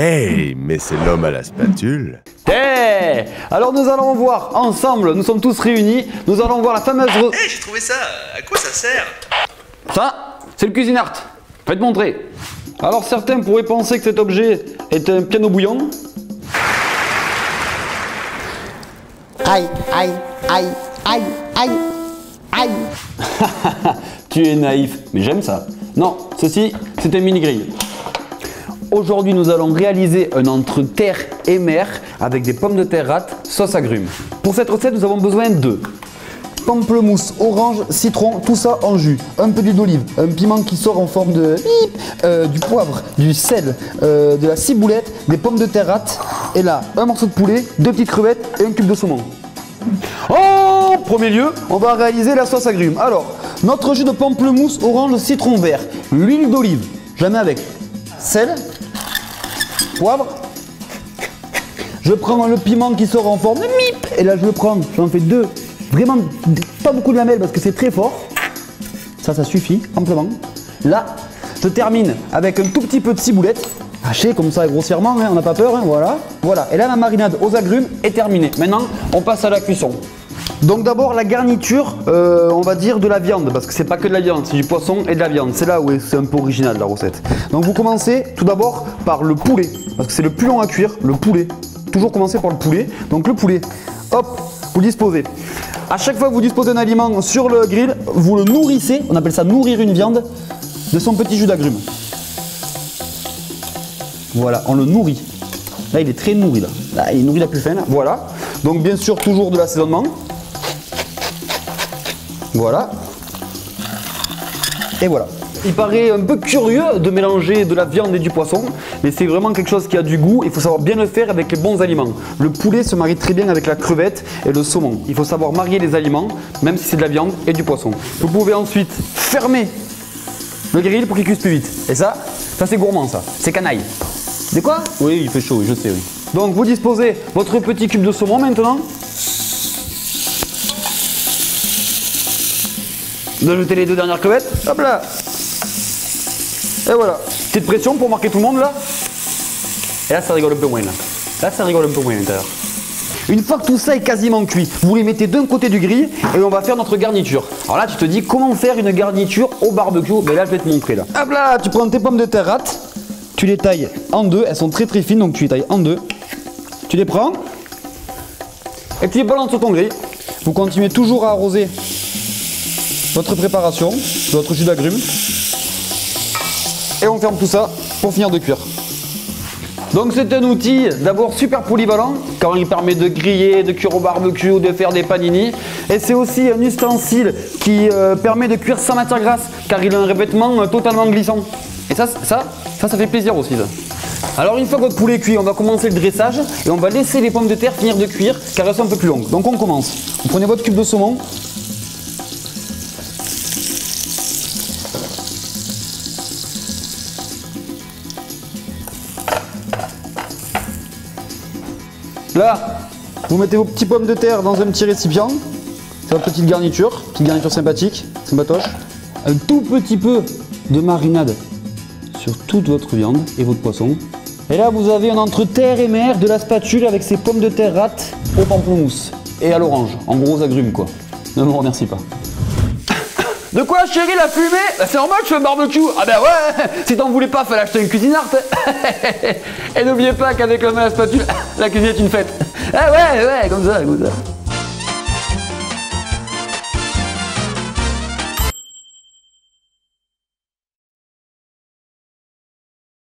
Hey, mais c'est l'homme à la spatule. Hey, alors nous allons voir ensemble, nous sommes tous réunis, nous allons voir la fameuse... Hey, j'ai trouvé ça. À quoi ça sert? Ça, c'est le cuisine art. Je vais te montrer. Alors certains pourraient penser que cet objet est un piano bouillon. Aïe, aïe, aïe, aïe, aïe, aïe. Tu es naïf, mais j'aime ça. Non, ceci, c'est un mini-grill. Aujourd'hui, nous allons réaliser un entre terre et mer avec des pommes de terre râtes, sauce agrumes. Pour cette recette, nous avons besoin de Pamplemousse, orange, citron, tout ça en jus. Un peu d'huile d'olive, un piment qui sort en forme de du poivre, du sel, de la ciboulette, des pommes de terre râtes. Et là, un morceau de poulet, 2 petites crevettes et un cube de saumon. en premier lieu, On va réaliser la sauce agrumes. Alors, notre jus de pamplemousse, orange, citron vert, l'huile d'olive, jamais avec, sel, poivre. Je prends le piment qui sort en forme de mip. Et là, je le prends, j'en fais 2. Vraiment, pas beaucoup de lamelles parce que c'est très fort. Ça suffit amplement. Là, je termine avec un tout petit peu de ciboulette. Haché comme ça grossièrement, hein, on n'a pas peur, hein, voilà. Voilà, et là la marinade aux agrumes est terminée. maintenant, on passe à la cuisson. Donc d'abord la garniture, on va dire de la viande, parce que C'est pas que de la viande, c'est du poisson et de la viande. c'est là où c'est un peu original la recette. Donc vous commencez tout d'abord par le poulet, parce que c'est le plus long à cuire, le poulet. Toujours commencer par le poulet. Donc le poulet, hop, vous le disposez. À chaque fois que vous disposez d'un aliment sur le grill, vous le nourrissez, on appelle ça nourrir une viande, de son petit jus d'agrumes. Voilà, on le nourrit. Là, il est très nourri. Là il est nourri la plus fine. Voilà. Donc, bien sûr, toujours de l'assaisonnement. Voilà. Et voilà. Il paraît un peu curieux de mélanger de la viande et du poisson, mais c'est vraiment quelque chose qui a du goût. Il faut savoir bien le faire avec les bons aliments. Le poulet se marie très bien avec la crevette et le saumon. Il faut savoir marier les aliments, même si c'est de la viande et du poisson. Vous pouvez ensuite fermer le grill pour qu'il cuise plus vite. Et ça c'est gourmand ça. C'est canaille. C'est quoi? Oui, il fait chaud, je sais, oui. Donc vous disposez votre petit cube de saumon maintenant. D'ajoutez les 2 dernières crevettes. Hop là. Et voilà. Petite pression pour marquer tout le monde là. Et là ça rigole un peu moins là. Là ça rigole un peu moins à l'intérieur. Une fois que tout ça est quasiment cuit, vous les mettez d'un côté du grill et on va faire notre garniture. Alors là tu te dis comment faire une garniture au barbecue. Mais là je vais te montrer là. Hop là, tu prends tes pommes de terre râtes, tu les tailles en 2, elles sont très très fines donc tu les tailles en 2. Tu les prends Et tu les balances sur ton grill. vous continuez toujours à arroser votre préparation, votre jus d'agrumes. Et on ferme tout ça pour finir de cuire. Donc c'est un outil d'abord super polyvalent car il permet de griller, de cuire au barbecue, de faire des panini. Et c'est aussi un ustensile qui permet de cuire sans matière grasse car il a un revêtement totalement glissant. Et ça fait plaisir aussi ça. Alors une fois que votre poulet est cuit, on va commencer le dressage et on va laisser les pommes de terre finir de cuire car elles sont un peu plus longues. Donc on commence. Vous prenez votre cube de saumon. Là, vous mettez vos petits pommes de terre dans un petit récipient. C'est votre petite garniture sympathique, sympatoche. Un tout petit peu de marinade sur toute votre viande et votre poisson. Et là, vous avez un entre terre et mer de la spatule avec ses pommes de terre râtes au pamplemousse et à l'orange. En gros agrumes quoi. Ne me remercie pas. De quoi chérie la fumée? Bah, c'est normal que je fais un barbecue. Ah ben ouais, si t'en voulais pas, fallait acheter une cuisine art. Et n'oubliez pas qu'avec la main à la spatule, la cuisine est une fête. Ah ouais, comme ça.